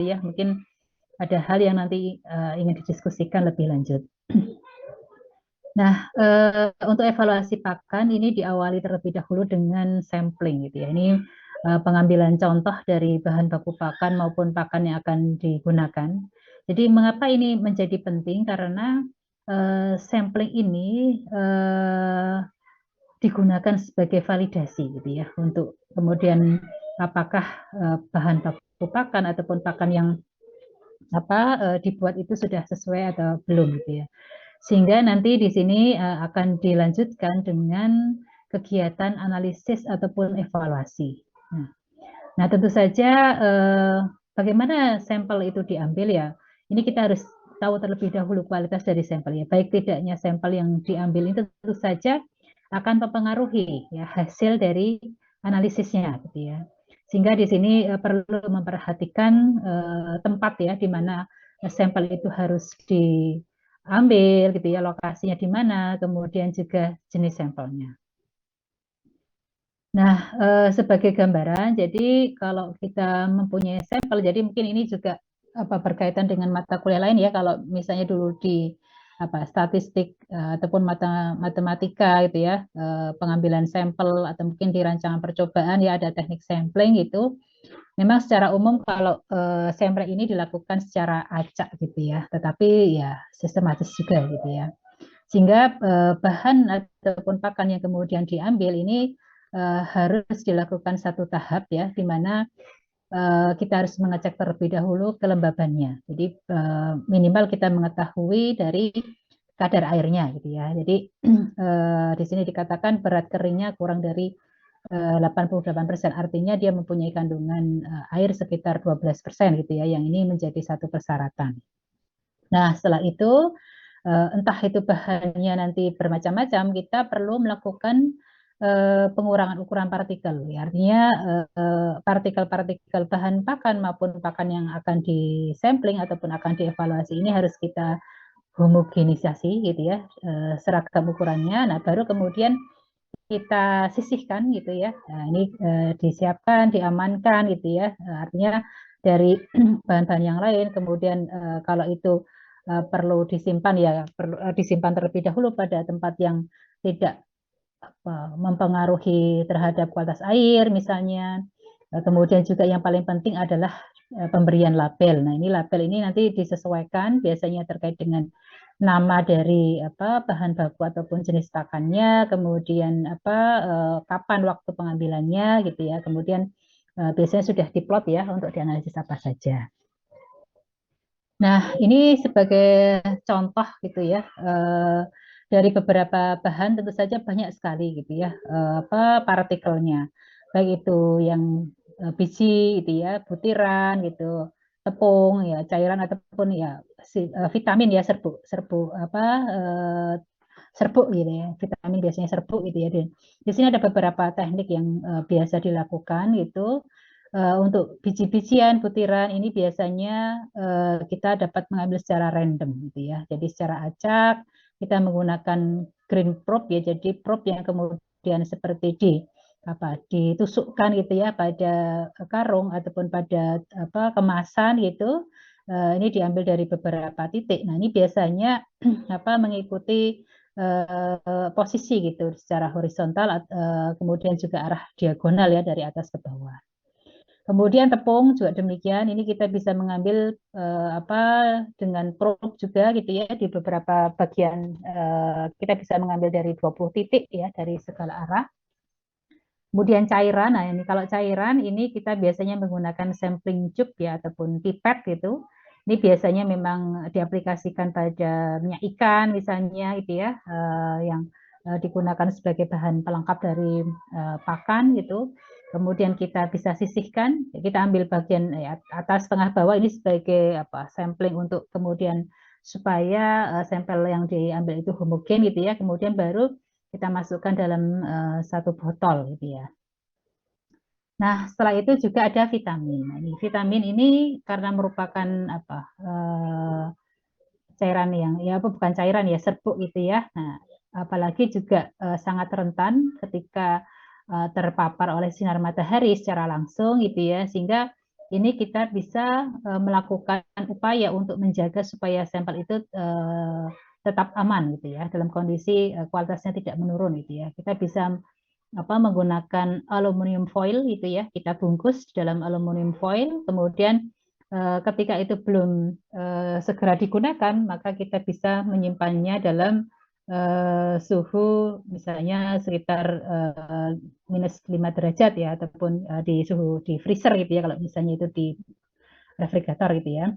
ya. Mungkin ada hal yang nanti ingin didiskusikan lebih lanjut. Nah, untuk evaluasi pakan ini diawali terlebih dahulu dengan sampling gitu ya. Ini pengambilan contoh dari bahan baku pakan maupun pakan yang akan digunakan. Jadi mengapa ini menjadi penting? Karena sampling ini digunakan sebagai validasi gitu ya untuk kemudian apakah bahan baku pakan ataupun pakan yang dibuat itu sudah sesuai atau belum gitu ya. Sehingga nanti di sini akan dilanjutkan dengan kegiatan analisis ataupun evaluasi. Nah, tentu saja bagaimana sampel itu diambil ya. Ini kita harus tahu terlebih dahulu kualitas dari sampel ya. Baik tidaknya sampel yang diambil itu tentu saja akan mempengaruhi ya hasil dari analisisnya gitu ya. Sehingga di sini perlu memperhatikan tempat ya di mana sampel itu harus diambil gitu ya, lokasinya di mana, kemudian juga jenis sampelnya. Nah, sebagai gambaran, jadi kalau kita mempunyai sampel, jadi mungkin ini juga berkaitan dengan mata kuliah lain ya. Kalau misalnya dulu di statistik ataupun matematika gitu ya, pengambilan sampel atau mungkin di rancangan percobaan ya ada teknik sampling gitu. Memang secara umum kalau sampling ini dilakukan secara acak gitu ya, tetapi ya sistematis juga gitu ya. Sehingga bahan ataupun pakan yang kemudian diambil ini harus dilakukan satu tahap ya, di mana kita harus mengecek terlebih dahulu kelembabannya. Jadi minimal kita mengetahui dari kadar airnya gitu ya. Jadi di sini dikatakan berat keringnya kurang dari 88%, artinya dia mempunyai kandungan air sekitar 12% gitu ya, yang ini menjadi satu persyaratan. Nah, setelah itu entah itu bahannya nanti bermacam-macam, kita perlu melakukan pengurangan ukuran partikel. Ya, artinya partikel-partikel bahan pakan maupun pakan yang akan disampling ataupun akan dievaluasi ini harus kita homogenisasi gitu ya, seragam ukurannya. Nah, baru kemudian kita sisihkan gitu ya. Nah, ini disiapkan, diamankan gitu ya. Artinya dari bahan-bahan yang lain, kemudian kalau itu perlu disimpan ya perlu disimpan terlebih dahulu pada tempat yang tidak mempengaruhi terhadap kualitas air misalnya. Kemudian juga yang paling penting adalah pemberian label. Nah, ini label ini nanti disesuaikan biasanya terkait dengan nama dari bahan baku ataupun jenis pakannya, kemudian kapan waktu pengambilannya gitu ya. Kemudian biasanya sudah diplot ya untuk dianalisis apa saja. Nah, ini sebagai contoh gitu ya, dari beberapa bahan tentu saja banyak sekali gitu ya, partikelnya, baik itu yang biji gitu ya, butiran gitu, tepung ya, cairan ataupun ya vitamin ya, serbuk, serbuk serbuk gitu ya, vitamin biasanya serbuk gitu ya. Dan di sini ada beberapa teknik yang biasa dilakukan gitu. Untuk biji-bijian butiran ini biasanya kita dapat mengambil secara random gitu ya. Jadi secara acak kita menggunakan green probe ya. Jadi probe yang kemudian seperti ditusukkan gitu ya pada karung ataupun pada kemasan gitu. Ini diambil dari beberapa titik. Nah, ini biasanya mengikuti posisi gitu secara horizontal, kemudian juga arah diagonal ya dari atas ke bawah. Kemudian tepung juga demikian. Ini kita bisa mengambil dengan probe juga gitu ya di beberapa bagian. Kita bisa mengambil dari 20 titik ya dari segala arah. Kemudian cairan. Nah, ini kalau cairan ini kita biasanya menggunakan sampling tube ya ataupun pipet gitu. Ini biasanya memang diaplikasikan pada minyak ikan misalnya gitu ya, yang digunakan sebagai bahan pelengkap dari pakan gitu. Kemudian kita bisa sisihkan, kita ambil bagian atas, tengah, bawah ini sebagai sampling untuk kemudian supaya sampel yang diambil itu homogen gitu ya. Kemudian baru kita masukkan dalam satu botol gitu ya. Nah, setelah itu juga ada vitamin. Nah, ini vitamin ini karena merupakan cairan yang ya bukan cairan ya, serbuk gitu ya. Nah, apalagi juga sangat rentan ketika terpapar oleh sinar matahari secara langsung gitu ya, sehingga ini kita bisa melakukan upaya untuk menjaga supaya sampel itu tetap aman gitu ya, dalam kondisi kualitasnya tidak menurun gitu ya. Kita bisa menggunakan aluminium foil gitu ya, kita bungkus di dalam aluminium foil, kemudian ketika itu belum segera digunakan, maka kita bisa menyimpannya dalam suhu misalnya sekitar -5 derajat ya, ataupun di suhu di freezer gitu ya, kalau misalnya itu di refrigerator gitu ya.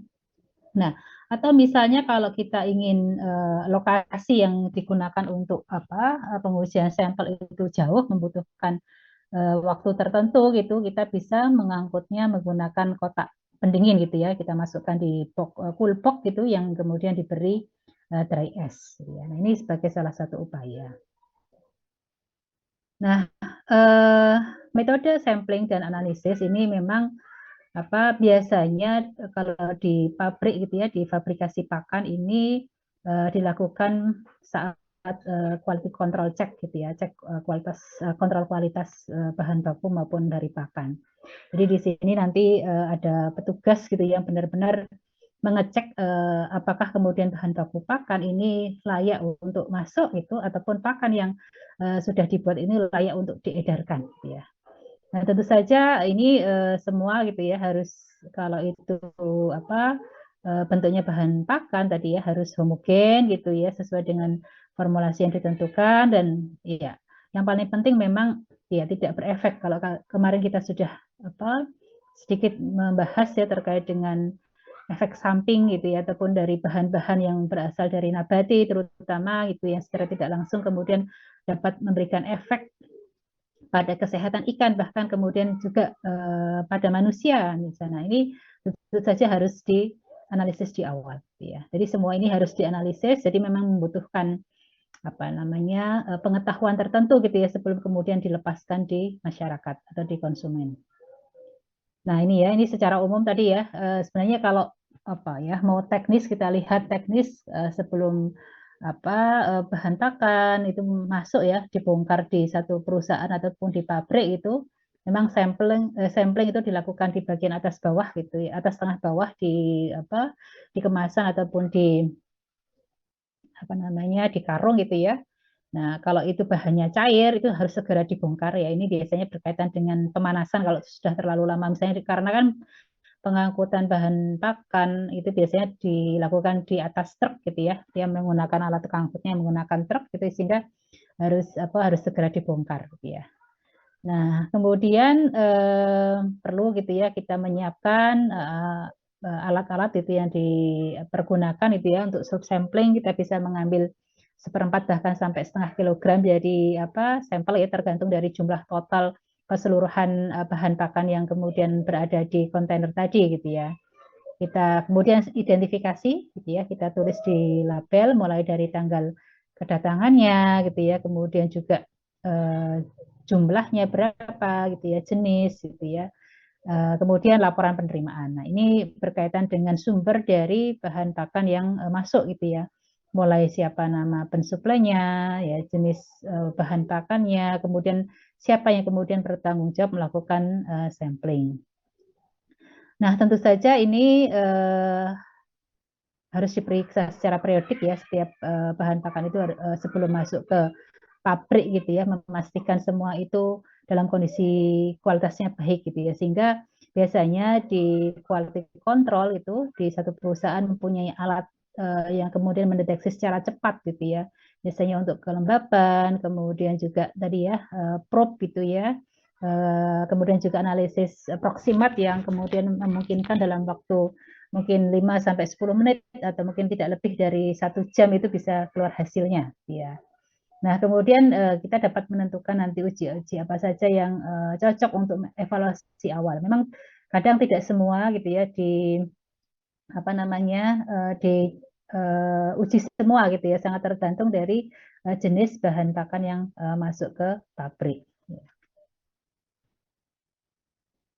Nah, atau misalnya kalau kita ingin lokasi yang digunakan untuk pengujian sampel itu jauh, membutuhkan waktu tertentu gitu, kita bisa mengangkutnya menggunakan kotak pendingin gitu ya. Kita masukkan di cool box gitu yang kemudian diberi dry ice. Gitu ya. Nah, ini sebagai salah satu upaya. Nah, metode sampling dan analisis ini memang biasanya kalau di pabrik gitu ya, di fabrikasi pakan ini dilakukan saat quality control check gitu ya, cek kontrol kualitas bahan baku maupun dari pakan. Jadi di sini nanti ada petugas gitu yang benar-benar mengecek apakah kemudian bahan baku pakan ini layak untuk masuk itu, ataupun pakan yang sudah dibuat ini layak untuk diedarkan gitu ya. Nah, tentu saja ini semua gitu ya harus, kalau itu apa bentuknya bahan pakan tadi ya harus homogen gitu ya, sesuai dengan formulasi yang ditentukan, dan ya yang paling penting memang ya tidak berefek. Kalau kemarin kita sudah sedikit membahas ya terkait dengan efek samping gitu ya, ataupun dari bahan-bahan yang berasal dari nabati terutama gitu yang secara tidak langsung kemudian dapat memberikan efek pada kesehatan ikan, bahkan kemudian juga pada manusia misalnya. Ini tentu saja harus dianalisis di awal ya. Jadi semua ini harus dianalisis, jadi memang membutuhkan pengetahuan tertentu gitu ya sebelum kemudian dilepaskan di masyarakat atau di konsumen. Nah, ini ya, ini secara umum tadi ya. Sebenarnya kalau mau teknis, kita lihat teknis sebelum bahan pakan itu masuk ya, dibongkar di satu perusahaan ataupun di pabrik itu, memang sampling itu dilakukan di bagian atas bawah gitu ya, atas tengah bawah di kemasan ataupun di di karung gitu ya. Nah, kalau itu bahannya cair, itu harus segera dibongkar ya. Ini biasanya berkaitan dengan pemanasan kalau sudah terlalu lama. Misalnya karena kan pengangkutan bahan pakan itu biasanya dilakukan di atas truk gitu ya. Dia menggunakan alat angkutnya menggunakan truk gitu, sehingga harus segera dibongkar gitu ya. Nah, kemudian perlu gitu ya kita menyiapkan alat-alat itu yang dipergunakan itu ya untuk subsampling. Kita bisa mengambil 1/4 bahkan sampai setengah kilogram jadi sampel ya, tergantung dari jumlah total keseluruhan bahan pakan yang kemudian berada di kontainer tadi gitu ya. Kita kemudian identifikasi gitu ya, kita tulis di label mulai dari tanggal kedatangannya gitu ya, kemudian juga jumlahnya berapa gitu ya, jenis gitu ya. Kemudian laporan penerimaan. Nah, ini berkaitan dengan sumber dari bahan pakan yang masuk gitu ya. Mulai siapa nama pensuplainya, ya jenis bahan pakannya, kemudian siapa yang kemudian bertanggung jawab melakukan sampling. Nah, tentu saja ini harus diperiksa secara periodik ya, setiap bahan pakan itu sebelum masuk ke pabrik gitu ya, memastikan semua itu dalam kondisi kualitasnya baik gitu ya, sehingga biasanya di quality control itu di satu perusahaan mempunyai alat yang kemudian mendeteksi secara cepat gitu ya, biasanya untuk kelembapan, kemudian juga tadi ya probe gitu ya, kemudian juga analisis proximat yang kemudian memungkinkan dalam waktu mungkin 5 sampai 10 menit atau mungkin tidak lebih dari 1 jam itu bisa keluar hasilnya ya. Nah, kemudian kita dapat menentukan nanti uji-uji apa saja yang cocok untuk evaluasi awal. Memang kadang tidak semua gitu ya di uji semua gitu ya, sangat tergantung dari jenis bahan pakan yang masuk ke pabrik.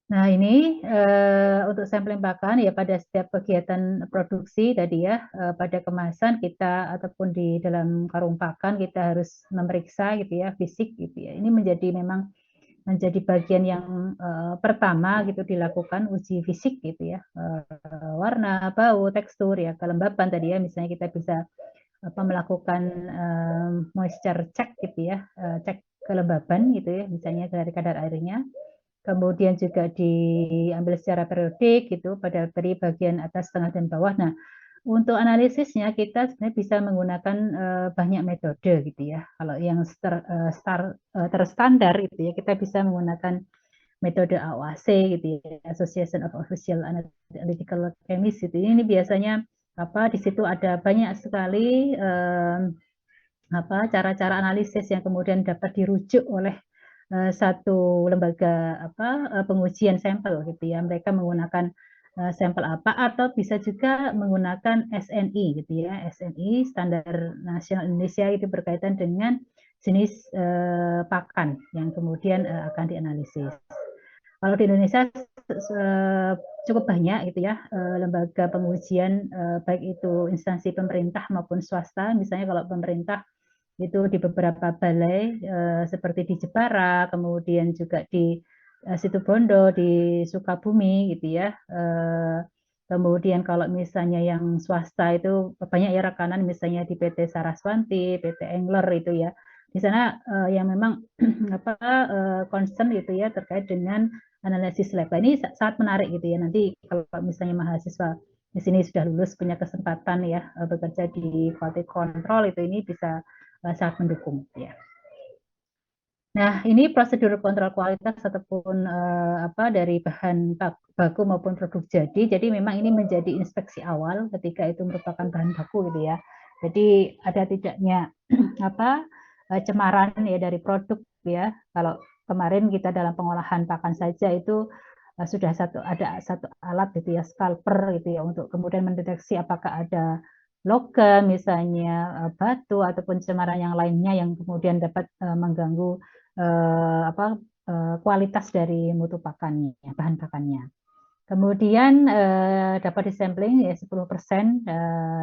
Nah, ini untuk sampling pakan ya pada setiap kegiatan produksi tadi ya, pada kemasan kita ataupun di dalam karung pakan kita harus memeriksa gitu ya fisik gitu ya. Ini menjadi memang menjadi bagian yang pertama gitu dilakukan uji fisik gitu ya, warna, bau, tekstur ya, kelembapan tadi ya, misalnya kita bisa melakukan moisture check gitu ya, cek kelembaban gitu ya, misalnya dari kadar airnya. Kemudian juga diambil secara periodik gitu pada dari bagian atas, tengah, dan bawah. Nah, untuk analisisnya kita sebenarnya bisa menggunakan banyak metode gitu ya. Kalau yang terstandar gitu ya, kita bisa menggunakan metode AOAC gitu ya, Association of Official Analytical Chemists gitu. Ini biasanya di situ ada banyak sekali cara-cara analisis yang kemudian dapat dirujuk oleh satu lembaga pengujian sampel gitu ya. Mereka menggunakan sampel apa, atau bisa juga menggunakan SNI gitu ya. SNI, Standar Nasional Indonesia, itu berkaitan dengan jenis pakan yang kemudian akan dianalisis. Kalau di Indonesia cukup banyak gitu ya, lembaga pengujian, baik itu instansi pemerintah maupun swasta. Misalnya kalau pemerintah itu di beberapa balai seperti di Jepara, kemudian juga di Situbondo, di Sukabumi gitu ya. Kemudian kalau misalnya yang swasta itu banyak ya rekanan, misalnya di PT Saraswanti, PT Engler itu ya. Di sana yang memang concern gitu ya terkait dengan analisis lab. Nah, ini sangat menarik gitu ya. Nanti kalau misalnya mahasiswa di sini sudah lulus punya kesempatan ya bekerja di quality control, itu ini bisa sangat mendukung ya. Nah, ini prosedur kontrol kualitas ataupun dari bahan baku maupun produk jadi. Jadi memang ini menjadi inspeksi awal ketika itu merupakan bahan baku gitu ya. Jadi ada tidaknya cemaran ya dari produk ya. Kalau kemarin kita dalam pengolahan pakan saja itu sudah ada satu alat gitu ya, scalper gitu ya, untuk kemudian mendeteksi apakah ada logam misalnya, batu ataupun cemaran yang lainnya yang kemudian dapat mengganggu kualitas dari mutu pakannya, bahan pakannya. Kemudian dapat disampling ya 10%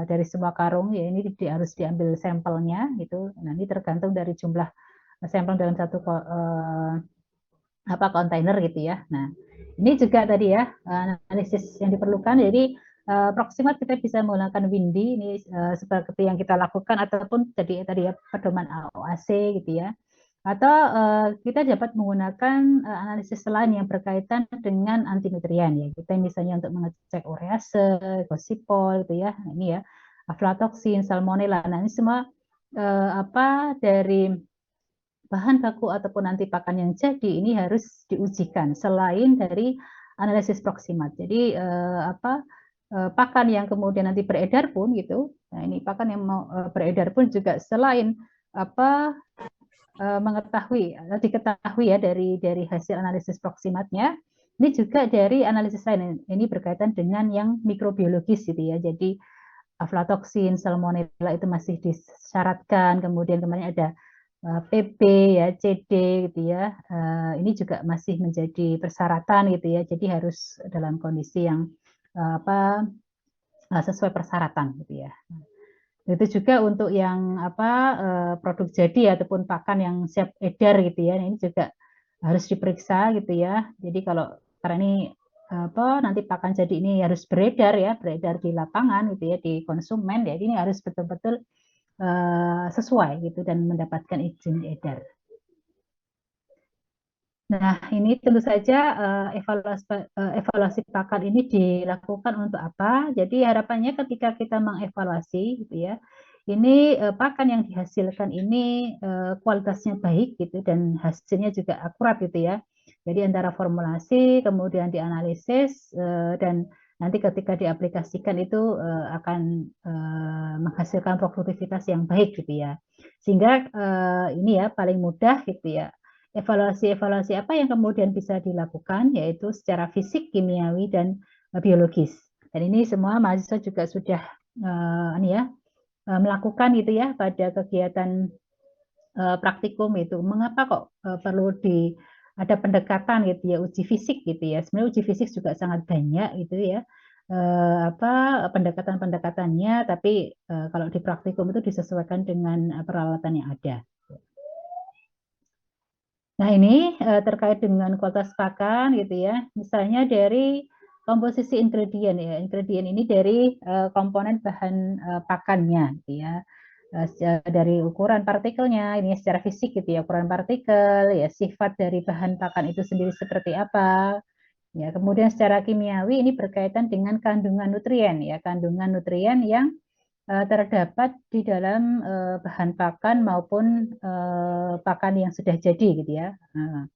dari semua karung ya, ini harus diambil sampelnya gitu. Nah, ini tergantung dari jumlah sampel dalam satu kontainer gitu ya. Nah, ini juga tadi ya analisis yang diperlukan. Jadi proximat kita bisa menggunakan Windy ini seperti yang kita lakukan, ataupun tadi ya pedoman AOAC gitu ya. Atau kita dapat menggunakan analisis lain yang berkaitan dengan anti nutrien ya. Kita misalnya untuk mengecek urease, gosipol gitu ya. Nah, ini ya aflatoksin, salmonella. Nah, ini semua dari bahan baku ataupun nanti pakan yang jadi ini harus diujikan selain dari analisis proximat. Jadi pakan yang kemudian nanti beredar pun gitu. Nah, ini pakan yang mau beredar pun juga selain diketahui ya dari hasil analisis proximatnya, ini juga dari analisis lain. Ini berkaitan dengan yang mikrobiologis gitu ya. Jadi aflatoksin, salmonella itu masih disyaratkan. Kemudian kemarin ada PP ya, CD gitu ya. Ini juga masih menjadi persyaratan gitu ya. Jadi harus dalam kondisi yang sesuai persyaratan gitu ya. Itu juga untuk yang produk jadi ataupun pakan yang siap edar gitu ya. Ini juga harus diperiksa gitu ya. Jadi karena ini nanti pakan jadi ini harus beredar di lapangan gitu ya, di konsumen ya. Ini harus betul-betul sesuai gitu dan mendapatkan izin edar. Nah, ini tentu saja evaluasi pakan ini dilakukan untuk apa? Jadi harapannya ketika kita mengevaluasi gitu ya, ini pakan yang dihasilkan ini kualitasnya baik gitu dan hasilnya juga akurat gitu ya. Jadi antara formulasi kemudian dianalisis dan nanti ketika diaplikasikan itu akan menghasilkan produktivitas yang baik gitu ya. Sehingga ini ya paling mudah gitu ya, evaluasi-evaluasi apa yang kemudian bisa dilakukan, yaitu secara fisik, kimiawi, dan biologis. Dan ini semua mahasiswa juga sudah melakukan gitu ya pada kegiatan praktikum itu. Mengapa kok perlu ada pendekatan gitu ya, uji fisik gitu ya. Sebenarnya uji fisik juga sangat banyak gitu ya. Pendekatan-pendekatannya, tapi kalau di praktikum itu disesuaikan dengan peralatan yang ada. Nah, ini terkait dengan kualitas pakan gitu ya. Misalnya dari komposisi ingredient ya. Ingredient ini dari komponen bahan pakannya gitu ya. Dari ukuran partikelnya, ini secara fisik gitu ya, ukuran partikel, ya sifat dari bahan pakan itu sendiri seperti apa. Ya, kemudian secara kimiawi ini berkaitan dengan kandungan nutrien ya, kandungan nutrien yang terdapat di dalam bahan pakan maupun pakan yang sudah jadi gitu ya. Nah,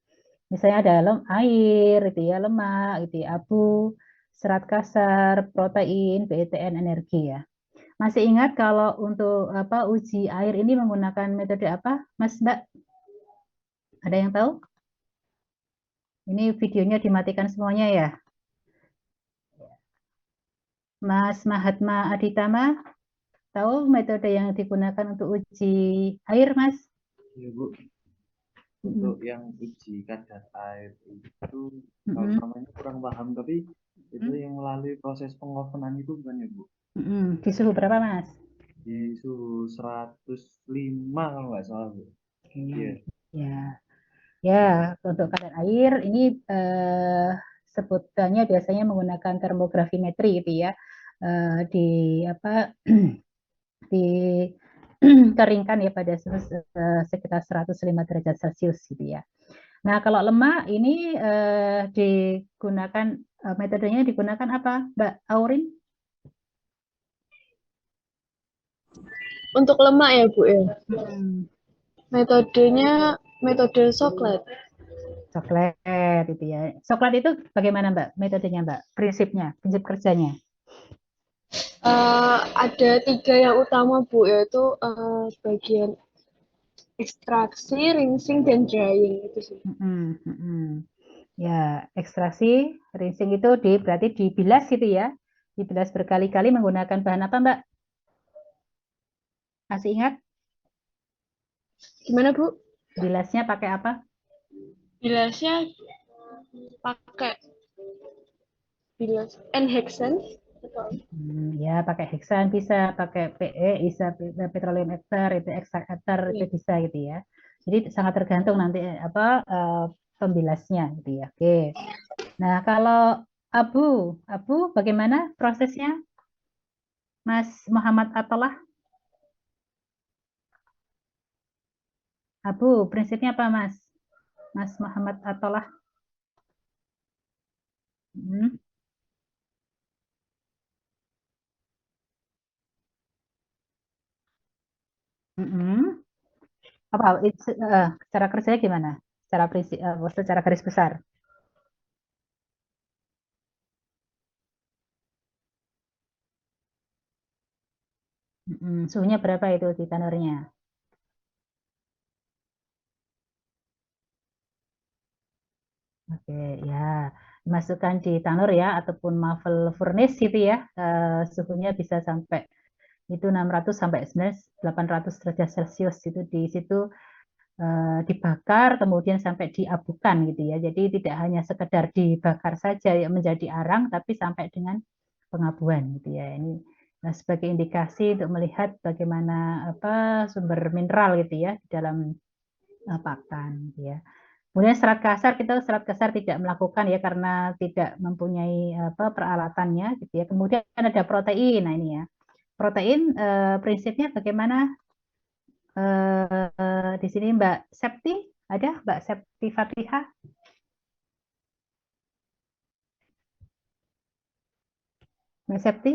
misalnya ada air, gitu ya, lemak, gitu ya, abu, serat kasar, protein, BTN, energi ya. Masih ingat kalau untuk apa uji air ini menggunakan metode apa, Mas Mbak? Ada yang tahu? Ini videonya dimatikan semuanya ya. Mas Mahatma Aditama, tahu metode yang digunakan untuk uji air, Mas? Ya, Bu. Untuk yang uji kadar air itu kalau Mm-mm. namanya kurang paham, tapi itu yang melalui proses pengovenan itu bukan ya, Bu? Di suhu berapa, Mas? Di suhu 105 kalau nggak salah, Bu. Iya. Ya, ya untuk kadar air ini sebutannya biasanya menggunakan termografimetri gitu ya. Di apa dikeringkan ya pada suhu sekitar 105 derajat Celcius gitu ya. Nah, kalau lemak ini digunakan metodenya digunakan apa, Mbak Aurin? Untuk lemak ya Bu ya. Hmm, Metodenya metode Soklat. Coklat itu ya. Coklat itu bagaimana Mbak metodenya Mbak? Prinsipnya, prinsip kerjanya. Ada 3 yang utama Bu, yaitu bagian ekstraksi, rinsing, dan drying itu sih. Mm-mm, mm-mm. Ya, ekstraksi, rinsing itu berarti dibilas gitu ya. Dibilas berkali-kali menggunakan bahan apa Mbak? Masih ingat? Gimana Bu? Bilasnya pakai apa? Bilasnya pakai bilas N-hexan. Ya, pakai heksan bisa, pakai PE bisa, petroleum ether itu ekstrak ether itu Iya. bisa gitu ya. Jadi sangat tergantung nanti apa pembilasnya gitu ya. Oke. Nah, kalau abu, abu bagaimana prosesnya, Mas Muhammad Atollah? Abu prinsipnya apa, Mas? Mas Muhammad Atollah? Hmm. Mm-mm. Apa cara kerjanya gimana? Secara prinsip, secara garis besar. Suhunya berapa itu di tanornya? Oke, ya. Dimasukkan di tanur ya, ataupun muffle furnace gitu ya. Suhunya bisa sampai itu 600 sampai 800 derajat Celcius itu di situ dibakar kemudian sampai diabukan gitu ya. Jadi tidak hanya sekedar dibakar saja ya menjadi arang, tapi sampai dengan pengabuan gitu ya. Ini sebagai indikasi untuk melihat bagaimana apa sumber mineral gitu ya di dalam pakan gitu ya. Kemudian serat kasar kita serat kasar tidak melakukan ya karena tidak mempunyai apa peralatannya gitu ya. Kemudian ada protein. Nah ini ya. Protein prinsipnya bagaimana di sini Mbak Septi ada Mbak Septi Fatihah. Mbak Septi,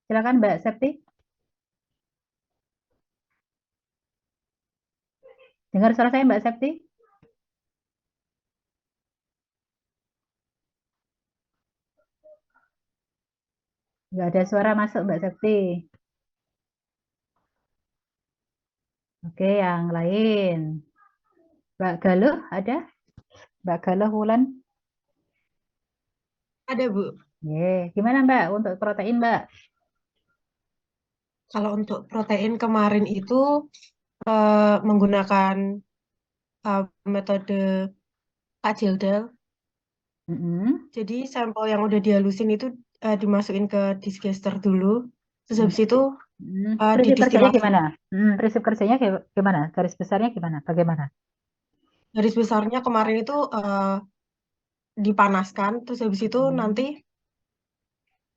silakan Mbak Septi. Dengar suara saya Mbak Septi? Nggak ada suara masuk Mbak Septi. Oke, yang lain. Mbak Galuh ada? Mbak Galuh Wulan? Ada, Bu. Gimana Mbak untuk protein Mbak? Kalau untuk protein kemarin itu menggunakan metode Kak Jildel. Mm-mm. Jadi sampel yang udah dihalusin itu dimasukin ke digester dulu Terus habis itu Prinsip kerjanya didestilasi. gimana? Prinsip kerjanya gimana? Garis besarnya gimana? Bagaimana? Garis besarnya kemarin itu dipanaskan, terus habis itu nanti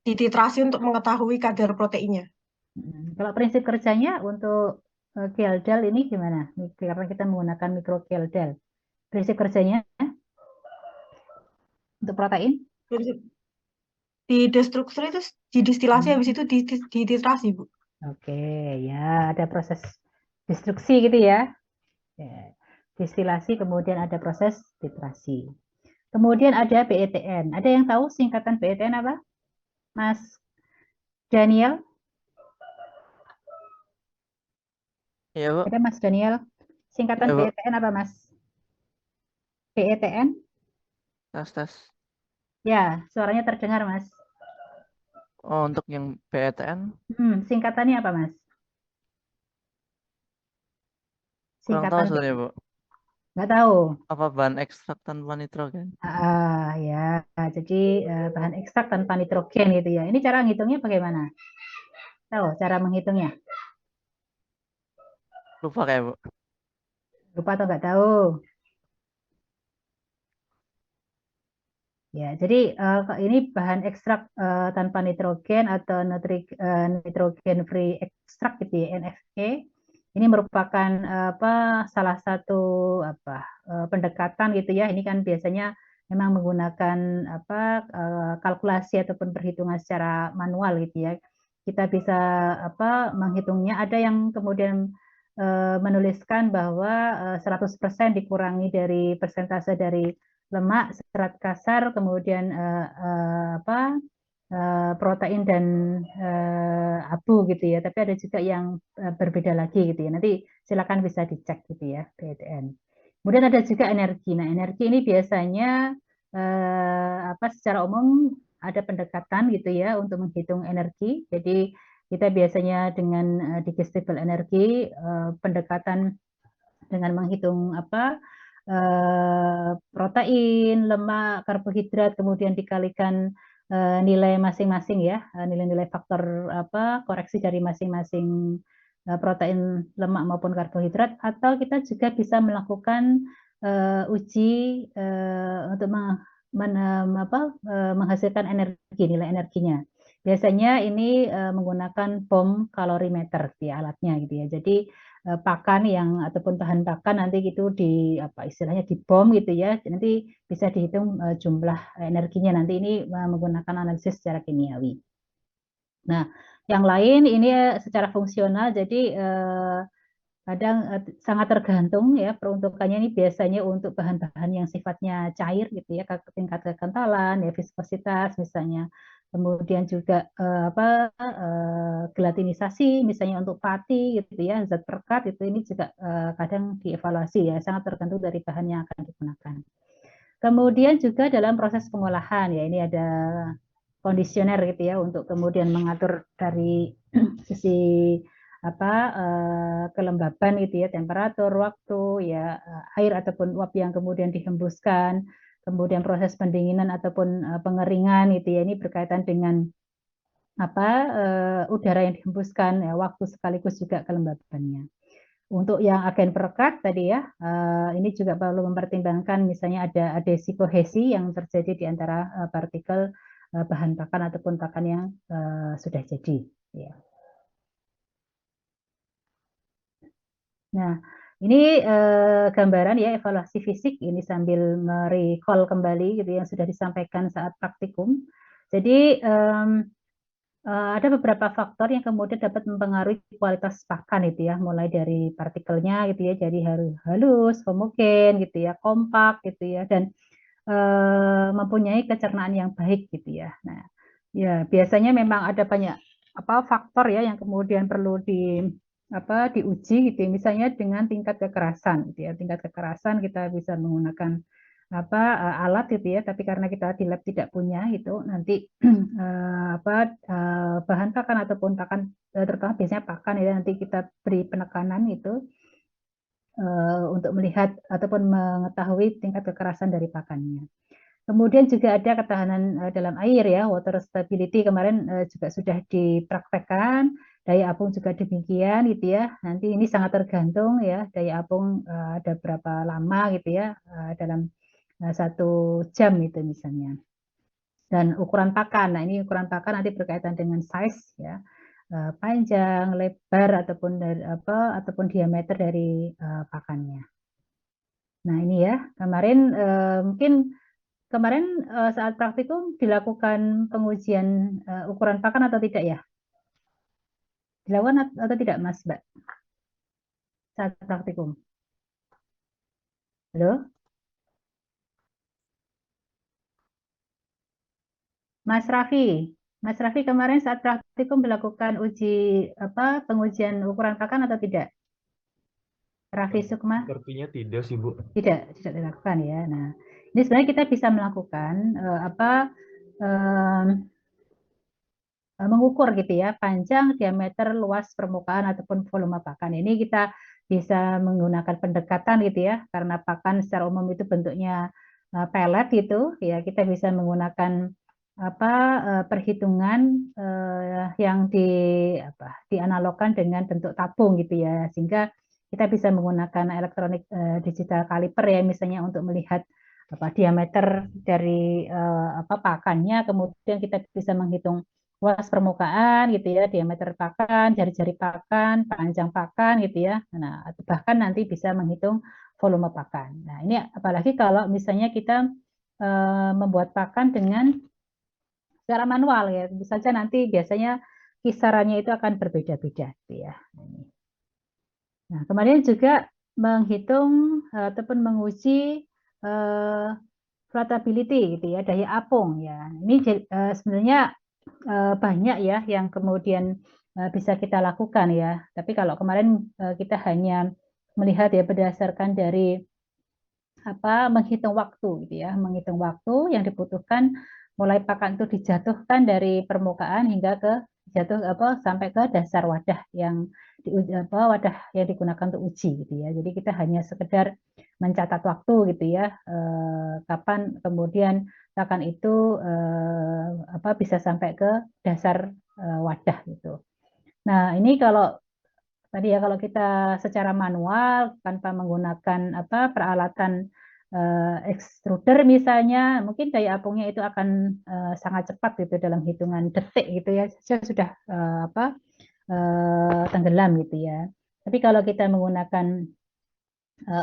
dititrasi untuk mengetahui kadar proteinnya. Kalau prinsip kerjanya untuk Kildal ini gimana? Karena kita menggunakan mikro Kildal. Prinsip kerjanya untuk protein? Prinsip didestruksi itu didestilasi, habis itu dititrasi, Bu. Oke, ya ada proses destruksi gitu ya. Distilasi, kemudian ada proses titrasi. Kemudian ada PETN. Ada yang tahu singkatan PETN apa? Mas Daniel? Iya, Bu. Ada Mas Daniel? Singkatan Iya, Bu. PETN apa, Mas? PETN? Tes. Ya, suaranya terdengar, Mas. Oh, untuk yang PETN, Singkatannya apa, Mas? kurang tahu Singkatan sebenarnya, Bu. nggak tahu. Apa bahan ekstrak tanpa nitrogen? Ya, jadi bahan ekstrak tanpa nitrogen gitu ya. Ini cara ngitungnya bagaimana? Tahu cara menghitungnya? Lupa kayak, Bu. Lupa atau nggak tahu? Ya, jadi ini bahan ekstrak tanpa nitrogen atau nitrogen free extract gitu ya, NFE. Ini merupakan salah satu pendekatan gitu ya. Ini kan biasanya memang menggunakan kalkulasi ataupun perhitungan secara manual gitu ya. Kita bisa menghitungnya. Ada yang kemudian menuliskan bahwa 100% dikurangi dari persentase dari lemak, serat kasar, kemudian protein dan abu gitu ya. Tapi ada juga yang berbeda lagi gitu ya. Nanti silakan bisa dicek gitu ya PETN. Kemudian ada juga energi. Nah, energi ini biasanya secara umum ada pendekatan gitu ya untuk menghitung energi. Jadi kita biasanya dengan digestible energi pendekatan dengan menghitung protein, lemak, karbohidrat, kemudian dikalikan nilai masing-masing ya, nilai-nilai faktor koreksi dari masing-masing protein, lemak maupun karbohidrat, atau kita juga bisa melakukan uji untuk menghasilkan energi, nilai energinya. Biasanya ini menggunakan bom kalorimeter di alatnya gitu ya. Jadi pakan yang ataupun bahan pakan nanti itu di istilahnya di bom gitu ya. Nanti bisa dihitung jumlah energinya. Nanti ini menggunakan analisis secara kimiawi. Nah, yang lain ini secara fungsional. Jadi kadang sangat tergantung ya peruntukannya ini biasanya untuk bahan-bahan yang sifatnya cair gitu ya, tingkat kekentalan ya, viskositas misalnya, kemudian juga gelatinisasi misalnya untuk pati gitu ya, zat perekat itu ini juga kadang dievaluasi ya, sangat tergantung dari bahan yang akan digunakan. Kemudian juga dalam proses pengolahan ya, ini ada kondisioner gitu ya untuk kemudian mengatur dari sisi kelembaban gitu ya, temperatur, waktu ya, air ataupun uap yang kemudian dihembuskan, kemudian proses pendinginan ataupun pengeringan gitu ya, ini berkaitan dengan udara yang dihembuskan ya, waktu sekaligus juga kelembabannya. Untuk yang agen perekat tadi ya, ini juga perlu mempertimbangkan misalnya ada adesi kohesi yang terjadi di antara partikel bahan pakan ataupun pakan yang sudah jadi. Ya. Nah, ini gambaran ya evaluasi fisik ini sambil merecall kembali gitu yang sudah disampaikan saat praktikum. Jadi ada beberapa faktor yang kemudian dapat mempengaruhi kualitas pakan itu ya, mulai dari partikelnya gitu ya, jadi halus, homogen gitu ya, kompak gitu ya, dan mempunyai kecernaan yang baik gitu ya. Nah, ya biasanya memang ada banyak faktor ya yang kemudian perlu diuji gitu ya. Misalnya dengan tingkat kekerasan gitu ya. Tingkat kekerasan kita bisa menggunakan alat gitu ya, tapi karena kita di lab tidak punya gitu, nanti bahan pakan ataupun pakan terutama biasanya pakan ya, nanti kita beri penekanan itu untuk melihat ataupun mengetahui tingkat kekerasan dari pakannya. Kemudian juga ada ketahanan dalam air ya, water stability kemarin juga sudah dipraktekkan, daya apung juga demikian gitu ya. Nanti ini sangat tergantung ya, daya apung ada berapa lama gitu ya dalam 1 jam itu misalnya. Dan ukuran pakan, nah ini ukuran pakan nanti berkaitan dengan size ya, panjang, lebar ataupun diameter dari pakannya. Nah ini ya, mungkin kemarin saat praktikum dilakukan pengujian ukuran pakan atau tidak ya? Dilakukan atau tidak, Mas, Mbak? Saat praktikum. Halo? Mas Raffi. Mas Raffi kemarin saat praktikum dilakukan pengujian ukuran pakan atau tidak? Raffi Sukma? Sepertinya tidak sih, Bu. Tidak dilakukan ya. Nah, ini sebenarnya kita bisa melakukan mengukur gitu ya, panjang, diameter, luas permukaan ataupun volume pakan. Ini kita bisa menggunakan pendekatan gitu ya, karena pakan secara umum itu bentuknya pelet gitu ya, kita bisa menggunakan perhitungan yang dianalogkan dengan bentuk tabung gitu ya, sehingga kita bisa menggunakan elektronik digital caliper ya, misalnya untuk melihat diameter dari pakannya, kemudian kita bisa menghitung luas permukaan gitu ya, diameter pakan, jari-jari pakan, panjang pakan gitu ya. Nah, bahkan nanti bisa menghitung volume pakan. Nah, ini apalagi kalau misalnya kita membuat pakan dengan secara manual ya, tentu saja nanti biasanya kisarannya itu akan berbeda-beda gitu ya. Nah, kemudian juga menghitung ataupun menguji floatability gitu ya, daya apung ya. Ini sebenarnya banyak ya yang kemudian bisa kita lakukan ya. Tapi kalau kemarin kita hanya melihat ya berdasarkan dari menghitung waktu gitu ya, menghitung waktu yang dibutuhkan mulai pakan itu dijatuhkan dari permukaan hingga ke sampai ke dasar wadah yang wadah yang digunakan untuk uji gitu ya. Jadi kita hanya sekedar mencatat waktu gitu ya, kapan kemudian pakan itu bisa sampai ke dasar wadah gitu. Nah, ini kalau tadi ya kalau kita secara manual tanpa menggunakan peralatan extruder misalnya, mungkin daya apungnya itu akan sangat cepat gitu dalam hitungan detik gitu ya, sudah tenggelam gitu ya. Tapi kalau kita menggunakan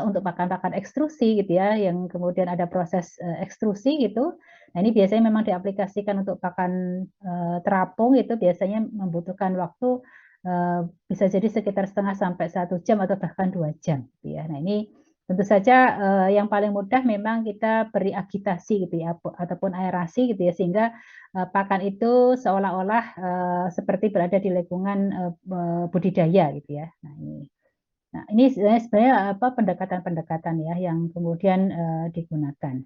untuk pakan-pakan ekstrusi gitu ya, yang kemudian ada proses ekstrusi gitu. Nah ini biasanya memang diaplikasikan untuk pakan terapung itu biasanya membutuhkan waktu bisa jadi sekitar setengah sampai 1 jam atau bahkan 2 jam. Gitu ya. Nah ini tentu saja yang paling mudah memang kita beri agitasi gitu ya, ataupun aerasi gitu ya, sehingga pakan itu seolah-olah seperti berada di lingkungan budidaya gitu ya. Nah, ini sebenarnya pendekatan-pendekatan ya yang kemudian digunakan.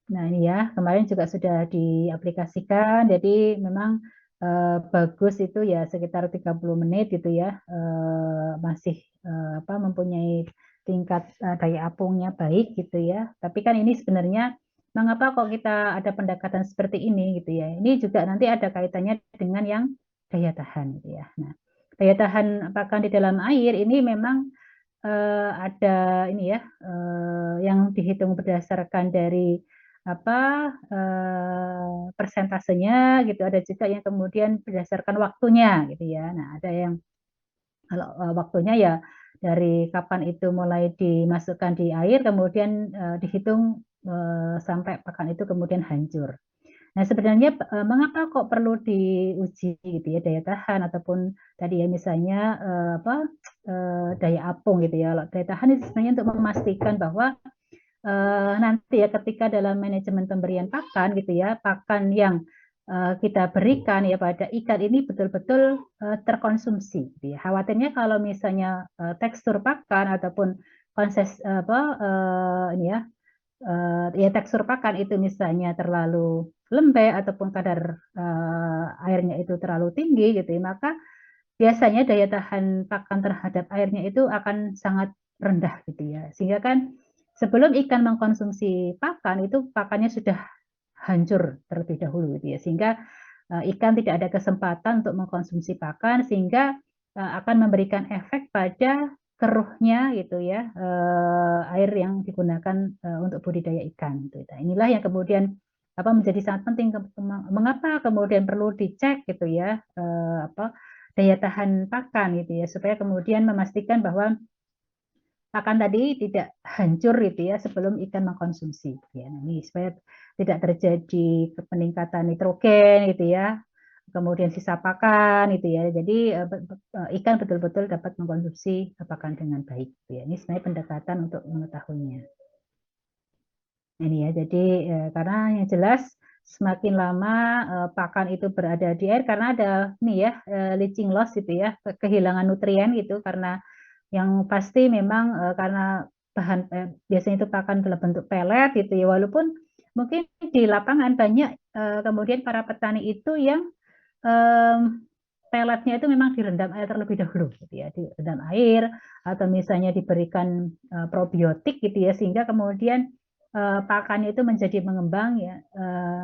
Nah, ini ya, kemarin juga sudah diaplikasikan, jadi memang bagus itu ya sekitar 30 menit gitu ya, masih mempunyai tingkat daya apungnya baik gitu ya. Tapi kan ini sebenarnya mengapa kok kita ada pendekatan seperti ini gitu ya. Ini juga nanti ada kaitannya dengan yang daya tahan gitu ya. Nah, daya tahan pakan di dalam air ini memang ada ini ya yang dihitung berdasarkan dari persentasenya gitu, ada juga yang kemudian berdasarkan waktunya gitu ya. Nah, ada yang kalau waktunya ya dari kapan itu mulai dimasukkan di air kemudian dihitung sampai pakan itu kemudian hancur. Nah, sebenarnya mengapa kok perlu diuji gitu ya daya tahan ataupun tadi ya misalnya daya apung gitu ya. Daya tahan itu sebenarnya untuk memastikan bahwa nanti ya ketika dalam manajemen pemberian pakan gitu ya, pakan yang kita berikan ya pada ikan ini betul-betul terkonsumsi gitu ya. Khawatirnya kalau misalnya tekstur pakan ataupun ya tekstur pakan itu misalnya terlalu lembek ataupun kadar airnya itu terlalu tinggi gitu ya, maka biasanya daya tahan pakan terhadap airnya itu akan sangat rendah gitu ya. Sehingga kan sebelum ikan mengkonsumsi pakan itu pakannya sudah hancur terlebih dahulu gitu ya, sehingga ikan tidak ada kesempatan untuk mengkonsumsi pakan, sehingga akan memberikan efek pada keruhnya gitu ya, air yang digunakan untuk budidaya ikan gitu. Nah, inilah yang kemudian menjadi sangat penting, mengapa kemudian perlu dicek gitu ya, daya tahan pakan gitu ya, supaya kemudian memastikan bahwa pakan tadi tidak hancur gitu ya sebelum ikan mengkonsumsi ya. Nah, ini supaya tidak terjadi peningkatan nitrogen gitu ya, kemudian sisa pakan gitu ya. Jadi ikan betul-betul dapat mengkonsumsi pakan dengan baik gitu ya. Ini sebenarnya pendekatan untuk mengetahuinya. Ini ya, jadi karena yang jelas semakin lama pakan itu berada di air, karena ada nih ya, leaching loss gitu ya, kehilangan nutrien gitu, karena yang pasti memang karena bahan biasanya itu pakan dalam bentuk pelet gitu ya, walaupun mungkin di lapangan banyak kemudian para petani itu yang peletnya itu memang direndam air terlebih dahulu gitu ya, direndam air atau misalnya diberikan probiotik gitu ya, sehingga kemudian pakannya itu menjadi mengembang ya,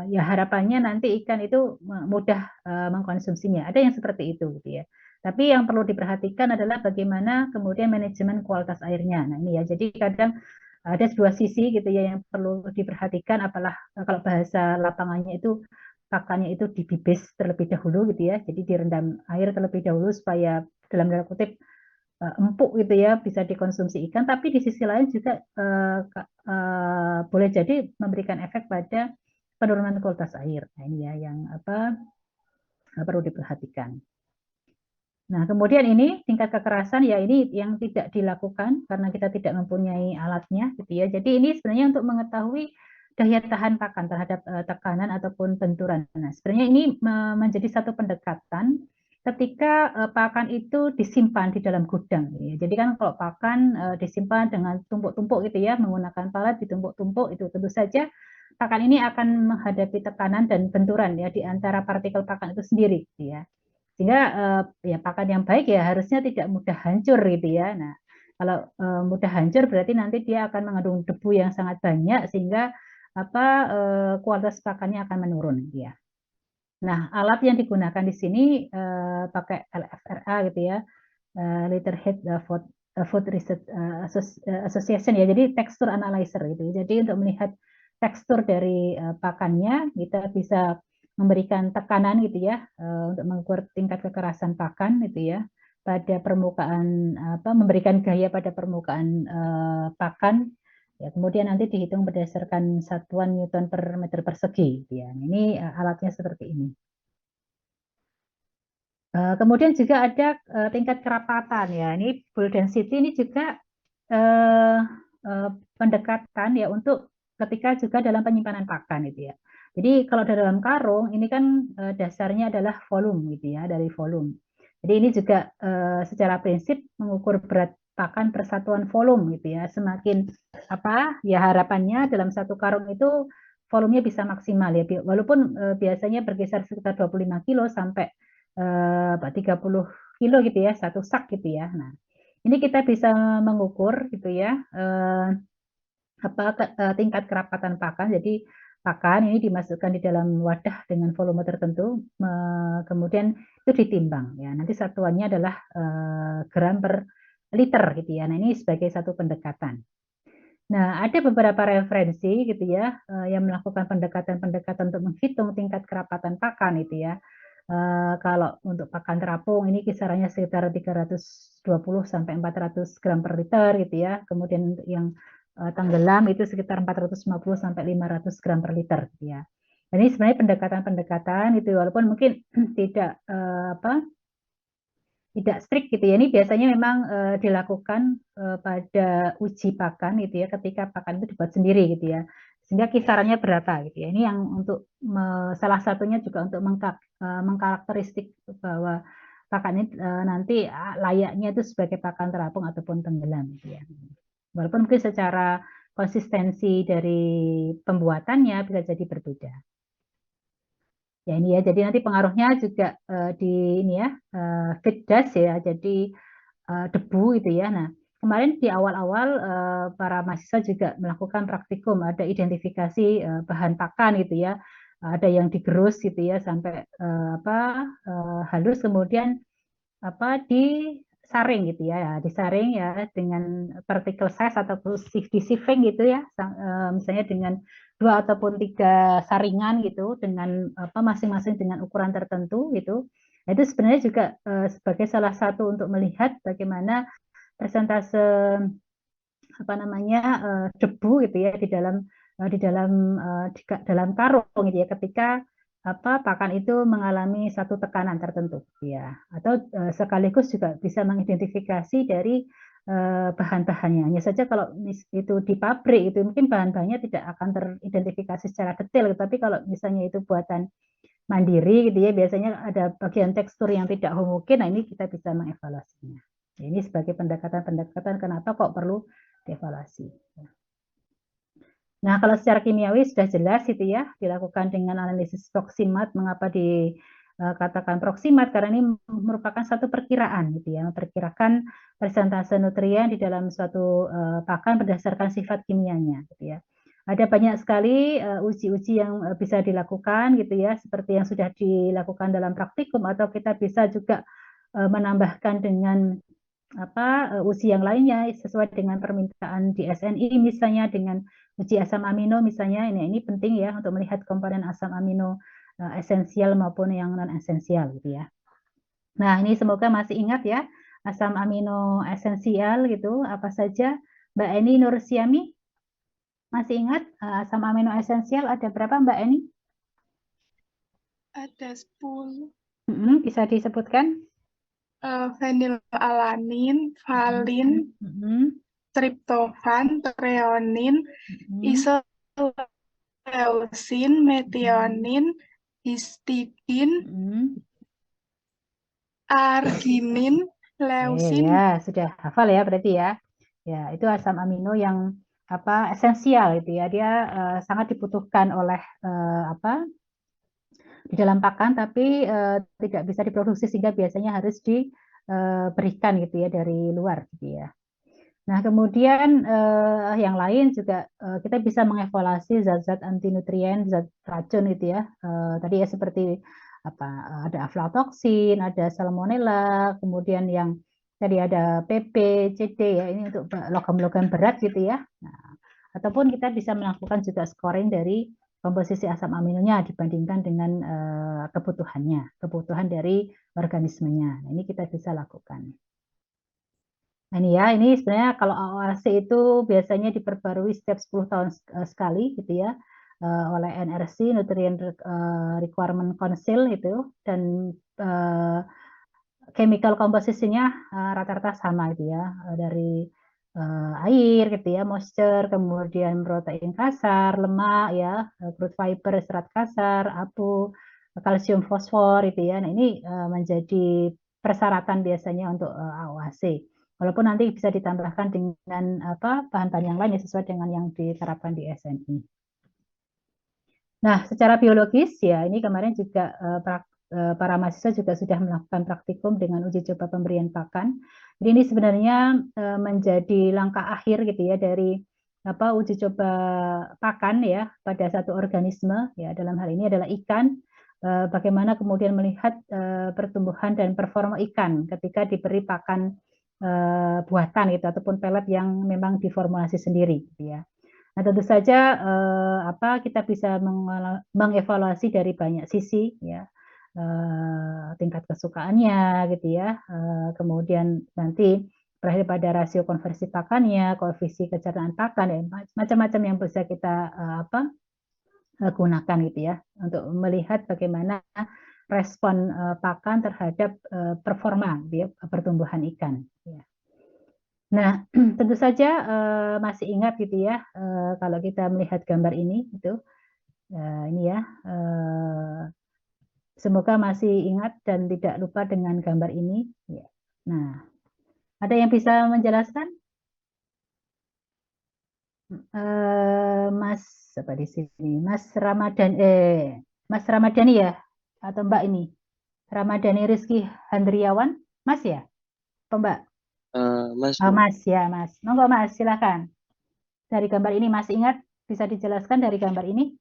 ya harapannya nanti ikan itu mudah mengkonsumsinya. Ada yang seperti itu gitu ya. Tapi yang perlu diperhatikan adalah bagaimana kemudian manajemen kualitas airnya. Nah ini ya, jadi kadang ada dua sisi gitu ya yang perlu diperhatikan, apalah kalau bahasa lapangannya itu pakannya itu dibibis terlebih dahulu gitu ya. Jadi direndam air terlebih dahulu supaya dalam tanda kutip empuk gitu ya, bisa dikonsumsi ikan, tapi di sisi lain juga boleh jadi memberikan efek pada penurunan kualitas air. Nah ini ya yang perlu diperhatikan. Nah kemudian ini tingkat kekerasan ya, ini yang tidak dilakukan karena kita tidak mempunyai alatnya gitu ya. Jadi ini sebenarnya untuk mengetahui daya tahan pakan terhadap tekanan ataupun benturan. Nah sebenarnya ini menjadi satu pendekatan ketika pakan itu disimpan di dalam gudang. Ya. Jadi kan kalau pakan disimpan dengan tumpuk-tumpuk gitu ya, menggunakan palet ditumpuk-tumpuk, itu tentu saja pakan ini akan menghadapi tekanan dan benturan ya di antara partikel pakan itu sendiri gitu ya. Sehingga ya pakan yang baik ya harusnya tidak mudah hancur gitu ya. Nah, kalau mudah hancur berarti nanti dia akan mengandung debu yang sangat banyak, sehingga kualitas pakannya akan menurun gitu ya. Nah, alat yang digunakan di sini pakai LFRA gitu ya, Leatherhead Food Research Association ya. Jadi tekstur analyzer gitu. Jadi untuk melihat tekstur dari pakannya, kita bisa memberikan tekanan gitu ya, untuk mengukur tingkat kekerasan pakan gitu ya pada permukaan, memberikan gaya pada permukaan pakan. Ya, kemudian nanti dihitung berdasarkan satuan Newton per meter persegi. Ya, ini alatnya seperti ini. Kemudian juga ada tingkat kerapatan ya. Ini bull density ini juga pendekatan ya untuk ketika juga dalam penyimpanan pakan itu ya. Jadi kalau dalam karung ini kan dasarnya adalah volume gitu ya, dari volume. Jadi ini juga secara prinsip mengukur berat pakan per satuan volume gitu ya. Semakin ya harapannya dalam satu karung itu volumenya bisa maksimal ya. Walaupun biasanya berkisar sekitar 25 kilo sampai 30 kilo gitu ya, satu sak gitu ya. Nah, ini kita bisa mengukur gitu ya, tingkat kerapatan pakan. Jadi pakan ini dimasukkan di dalam wadah dengan volume tertentu, kemudian itu ditimbang ya. Nanti satuannya adalah gram per liter gitu ya. Nah, ini sebagai satu pendekatan. Nah, ada beberapa referensi gitu ya yang melakukan pendekatan-pendekatan untuk menghitung tingkat kerapatan pakan itu ya. Kalau untuk pakan terapung ini kisarannya sekitar 320 sampai 400 gram per liter gitu ya. Kemudian untuk yang tenggelam itu sekitar 450 sampai 500 gram per liter gitu ya. Dan ini sebenarnya pendekatan-pendekatan itu walaupun mungkin tidak tidak strict gitu ya. Ini biasanya memang dilakukan pada uji pakan gitu ya, ketika pakan itu dibuat sendiri gitu ya. Sehingga kisarannya berapa gitu ya. Ini yang untuk salah satunya juga untuk mengkarakteristik bahwa pakan ini nanti layaknya itu sebagai pakan terapung ataupun tenggelam gitu ya. Walaupun mungkin secara konsistensi dari pembuatannya bisa jadi berbeda. Ya ini ya, jadi nanti pengaruhnya juga di ini ya, feed dust ya, jadi debu itu ya. Nah, kemarin di awal-awal para mahasiswa juga melakukan praktikum, ada identifikasi bahan pakan gitu ya, ada yang digerus gitu ya sampai halus, kemudian disaring gitu ya, disaring ya dengan particle size atau disieving gitu ya, misalnya dengan 2 ataupun 3 saringan gitu dengan masing-masing dengan ukuran tertentu gitu. Nah, itu sebenarnya juga sebagai salah satu untuk melihat bagaimana persentase debu gitu ya di dalam karung gitu ya ketika pakan itu mengalami satu tekanan tertentu ya, atau sekaligus juga bisa mengidentifikasi dari bahan-bahannya. Hanya saja kalau itu di pabrik itu mungkin bahan-bahannya tidak akan teridentifikasi secara detail, tapi kalau misalnya itu buatan mandiri gitu ya, biasanya ada bagian tekstur yang tidak homogen. Nah, ini kita bisa mengevaluasinya. Ini sebagai pendekatan kenapa kok perlu dievaluasi. Nah, kalau secara kimiawi sudah jelas itu ya, dilakukan dengan analisis proksimat. Mengapa dikatakan proksimat? Karena ini merupakan satu perkiraan gitu ya, memperkirakan persentase nutrien di dalam suatu pakan berdasarkan sifat kimianya gitu ya. Ada banyak sekali uji-uji yang bisa dilakukan gitu ya, seperti yang sudah dilakukan dalam praktikum, atau kita bisa juga menambahkan dengan uji yang lainnya sesuai dengan permintaan di SNI, misalnya dengan uji asam amino misalnya. Ini penting ya untuk melihat komponen asam amino esensial maupun yang non esensial gitu ya. Nah, ini semoga masih ingat ya asam amino esensial gitu apa saja. Mbak Eni Nursiami masih ingat asam amino esensial ada berapa Mbak Eni? Ada 10. Bisa disebutkan? Fenilalanin, valin, triptofan, treonin, isoleucin, metionin, histidin, arginin, leusin. Ya, sudah hafal ya berarti ya. Ya, itu asam amino yang esensial itu ya. Dia sangat dibutuhkan oleh di dalam pakan, tapi tidak bisa diproduksi sehingga biasanya harus diberikan gitu ya dari luar gitu ya. Nah, kemudian yang lain juga kita bisa mengevaluasi zat-zat anti nutrien, zat racun gitu ya. Tadi ya seperti ada aflatoksin, ada salmonella, kemudian yang tadi ada PP, CD ya, ini untuk logam-logam berat gitu ya. Nah, ataupun kita bisa melakukan juga scoring dari komposisi asam aminonya dibandingkan dengan kebutuhan dari organismenya. Nah, ini kita bisa lakukan. Nah, ini ya, ini sebenarnya kalau AORC itu biasanya diperbarui setiap 10 tahun sekali gitu ya, oleh NRC, Nutrient Requirement Council itu, dan chemical komposisinya rata-rata sama gitu ya, dari air gitu ya, moisture, kemudian protein kasar, lemak ya, crude fiber, serat kasar, abu, kalsium, fosfor itu ya. Nah, ini menjadi persyaratan biasanya untuk AOAC. Walaupun nanti bisa ditambahkan dengan bahan-bahan yang lain ya, sesuai dengan yang diterapkan di SNI. Nah, secara biologis ya, ini kemarin juga para mahasiswa juga sudah melakukan praktikum dengan uji coba pemberian pakan. Jadi ini sebenarnya menjadi langkah akhir gitu ya dari uji coba pakan ya pada satu organisme ya, dalam hal ini adalah ikan. Bagaimana kemudian melihat pertumbuhan dan performa ikan ketika diberi pakan buatan gitu ataupun pelet yang memang diformulasi sendiri gitu ya. Nah, tentu saja kita bisa mengevaluasi dari banyak sisi ya, tingkat kesukaannya gitu ya, kemudian nanti berakhir pada rasio konversi pakannya, koefisien kecerdasan pakan ya, macam-macam yang bisa kita gunakan gitu ya untuk melihat bagaimana respon pakan terhadap performa gitu ya, pertumbuhan ikan ya. Nah, tentu saja masih ingat gitu ya, kalau kita melihat gambar ini itu ini ya, semoga masih ingat dan tidak lupa dengan gambar ini ya. Nah, ada yang bisa menjelaskan? Mas apa di sini? Mas Ramadhani ya, atau Mbak ini? Ramadhani Rizky Handriawan, Mas ya? Atau Mbak? Mas, Oh, Mas ya, Mas. Monggo Mas, silakan. Dari gambar ini masih ingat? Bisa dijelaskan dari gambar ini?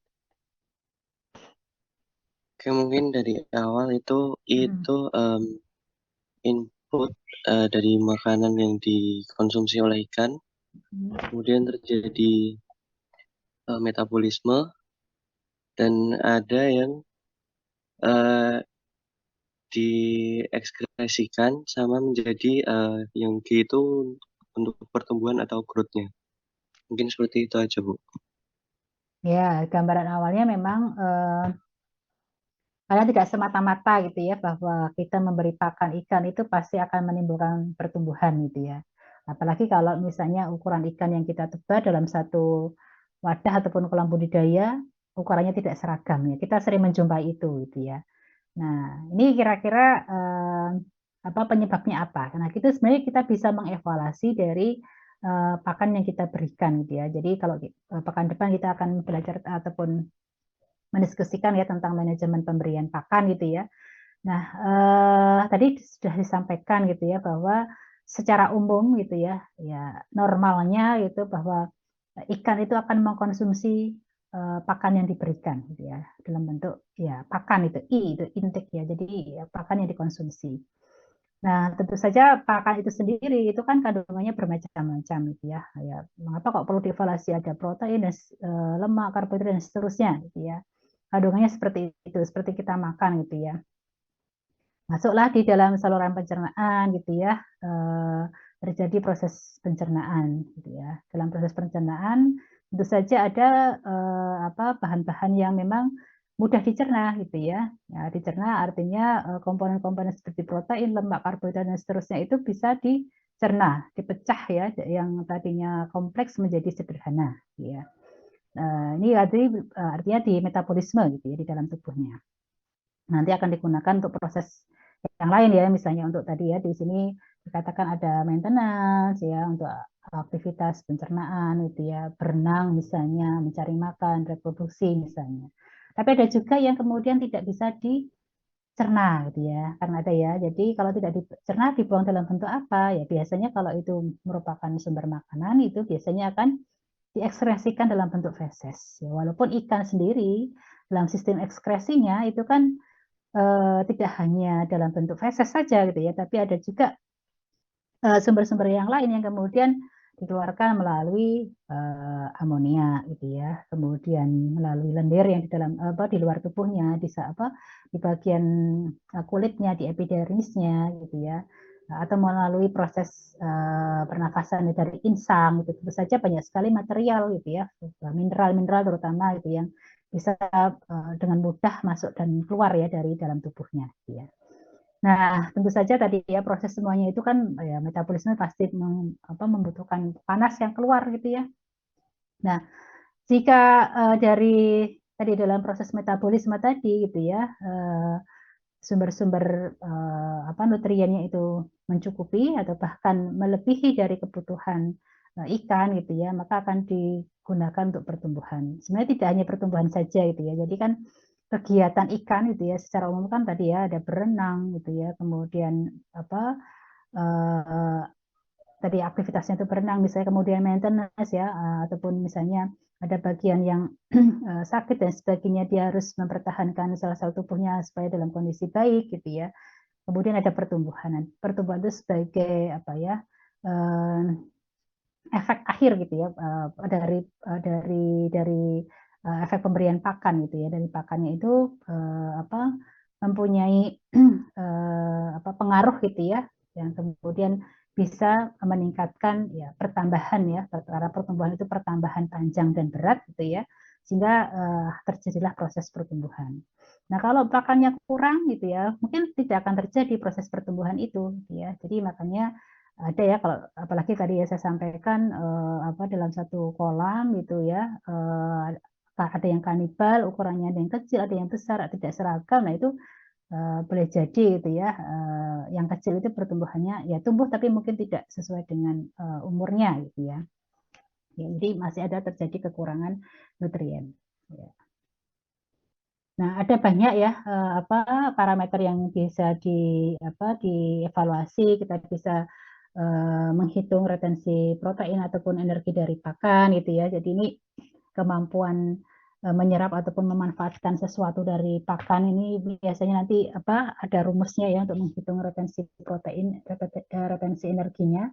oke, mungkin dari awal itu input dari makanan yang dikonsumsi oleh ikan, kemudian terjadi metabolisme, dan ada yang diekskresikan sama menjadi yang G itu untuk pertumbuhan atau growth-nya. Mungkin seperti itu aja, Bu. Ya, gambaran awalnya memang karena tidak semata-mata gitu ya bahwa kita memberi pakan ikan itu pasti akan menimbulkan pertumbuhan gitu ya. Apalagi kalau misalnya ukuran ikan yang kita tebar dalam satu wadah ataupun kolam budidaya ukurannya tidak seragam ya. Kita sering menjumpai itu gitu ya. Nah, ini kira-kira apa penyebabnya apa? Nah, itu sebenarnya kita bisa mengevaluasi dari pakan yang kita berikan gitu ya. Jadi kalau pekan depan kita akan belajar ataupun mendiskusikan ya tentang manajemen pemberian pakan gitu ya. Nah, tadi sudah disampaikan gitu ya bahwa secara umum gitu ya, ya normalnya gitu bahwa ikan itu akan mengkonsumsi pakan yang diberikan gitu ya dalam bentuk ya pakan itu itu intake ya. Jadi ya, pakan yang dikonsumsi. Nah, tentu saja pakan itu sendiri itu kan kandungannya bermacam-macam gitu ya. Ya, mengapa kok perlu dievaluasi ada protein dan lemak, karbohidrat dan seterusnya gitu ya. Kandungannya seperti itu, seperti kita makan gitu ya. Masuklah di dalam saluran pencernaan gitu ya. Terjadi proses pencernaan gitu ya. Dalam proses pencernaan tentu saja ada bahan-bahan yang memang mudah dicerna gitu ya. Ya, dicerna artinya komponen-komponen seperti protein, lemak, karbohidrat dan seterusnya itu bisa dicerna, dipecah ya, yang tadinya kompleks menjadi sederhana. Gitu ya. Ini artinya di metabolisme gitu ya di dalam tubuhnya. Nanti akan digunakan untuk proses yang lain ya, misalnya untuk tadi ya di sini dikatakan ada maintenance ya untuk aktivitas pencernaan gitu ya, berenang misalnya, mencari makan, reproduksi misalnya. Tapi ada juga yang kemudian tidak bisa dicerna gitu ya, karena ada ya. Jadi kalau tidak dicerna dibuang dalam bentuk apa? Ya biasanya kalau itu merupakan sumber makanan itu biasanya akan diekskresikan dalam bentuk feses. Ya, walaupun ikan sendiri dalam sistem ekskresinya itu kan tidak hanya dalam bentuk feses saja gitu ya, tapi ada juga sumber-sumber yang lain yang kemudian dikeluarkan melalui amonia gitu ya, kemudian melalui lendir yang di dalam di luar tubuhnya, di bagian kulitnya, di epidermisnya gitu ya, atau melalui proses pernafasan dari insang gitu. Tentu saja banyak sekali material gitu ya, mineral-mineral terutama gitu yang bisa dengan mudah masuk dan keluar ya dari dalam tubuhnya gitu ya. Nah, tentu saja tadi ya proses semuanya itu kan ya metabolisme pasti membutuhkan panas yang keluar gitu ya. Nah, jika dari tadi dalam proses metabolisme tadi gitu ya sumber-sumber nutriennya itu mencukupi atau bahkan melebihi dari kebutuhan ikan gitu ya, maka akan digunakan untuk pertumbuhan. Sebenarnya tidak hanya pertumbuhan saja gitu ya. Jadi kan kegiatan ikan gitu ya secara umum kan tadi ya ada berenang gitu ya, kemudian tadi aktivitasnya itu berenang misalnya, kemudian maintenance ya ataupun misalnya ada bagian yang sakit dan sebagainya, dia harus mempertahankan sel-sel tubuhnya supaya dalam kondisi baik gitu ya. Kemudian ada pertumbuhan. Pertumbuhan itu sebagai efek akhir gitu ya dari efek pemberian pakan gitu ya. Dari pakannya itu mempunyai pengaruh gitu ya yang kemudian bisa meningkatkan ya pertambahan ya, karena pertumbuhan itu pertambahan panjang dan berat gitu ya, sehingga terjadilah proses pertumbuhan. Nah, kalau pakannya kurang gitu ya, mungkin tidak akan terjadi proses pertumbuhan itu gitu ya. Jadi makanya ada ya, kalau apalagi tadi ya saya sampaikan dalam satu kolam gitu ya, ada yang kanibal, ukurannya ada yang kecil, ada yang besar, tidak seragam. Nah, itu boleh jadi gitu ya, yang kecil itu pertumbuhannya ya tumbuh tapi mungkin tidak sesuai dengan umurnya gitu ya. Ya, jadi masih ada terjadi kekurangan nutrien. Ya. Nah, ada banyak ya parameter yang bisa dievaluasi. Kita bisa menghitung retensi protein ataupun energi dari pakan gitu ya. Jadi ini kemampuan menyerap ataupun memanfaatkan sesuatu dari pakan ini biasanya nanti ada rumusnya ya untuk menghitung retensi protein, retensi energinya,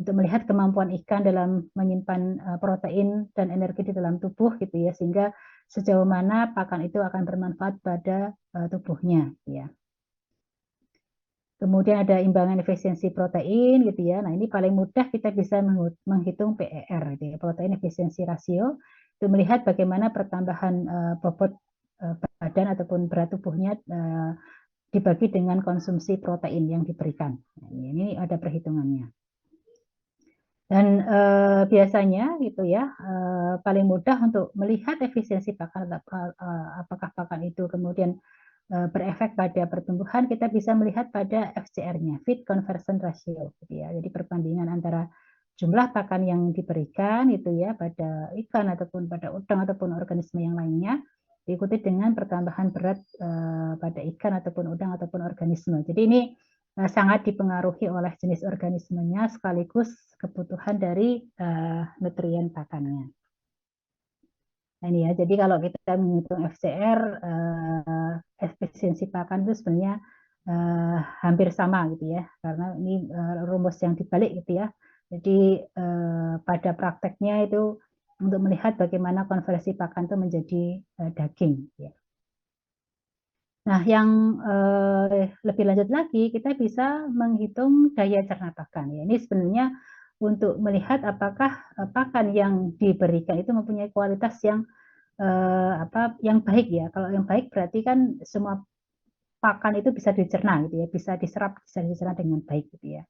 untuk melihat kemampuan ikan dalam menyimpan protein dan energi di dalam tubuh gitu ya, sehingga sejauh mana pakan itu akan bermanfaat pada tubuhnya ya. Kemudian ada imbangan efisiensi protein gitu ya. Nah, ini paling mudah kita bisa menghitung PER gitu ya, protein efisiensi rasio, untuk melihat bagaimana pertambahan bobot badan ataupun berat tubuhnya dibagi dengan konsumsi protein yang diberikan. Nah, ini ada perhitungannya. Dan biasanya gitu ya, paling mudah untuk melihat efisiensi pakan, apakah pakan itu kemudian berefek pada pertumbuhan, kita bisa melihat pada FCR-nya, Feed Conversion Ratio, gitu ya. Jadi perbandingan antara jumlah pakan yang diberikan itu ya pada ikan ataupun pada udang ataupun organisme yang lainnya, diikuti dengan pertambahan berat pada ikan ataupun udang ataupun organisme. Jadi ini sangat dipengaruhi oleh jenis organismenya sekaligus kebutuhan dari nutrien pakannya. Nah, ini ya, jadi kalau kita menghitung FCR, efisiensi pakan itu sebenarnya hampir sama gitu ya, karena ini rumus yang dibalik gitu ya. Jadi pada prakteknya itu untuk melihat bagaimana konversi pakan itu menjadi daging. Ya. Nah, yang lebih lanjut lagi, kita bisa menghitung daya cerna pakan. Ya, ini sebenarnya untuk melihat apakah pakan yang diberikan itu mempunyai kualitas yang baik ya. Kalau yang baik berarti kan semua pakan itu bisa dicerna gitu ya, bisa diserap, bisa dicerna dengan baik gitu ya.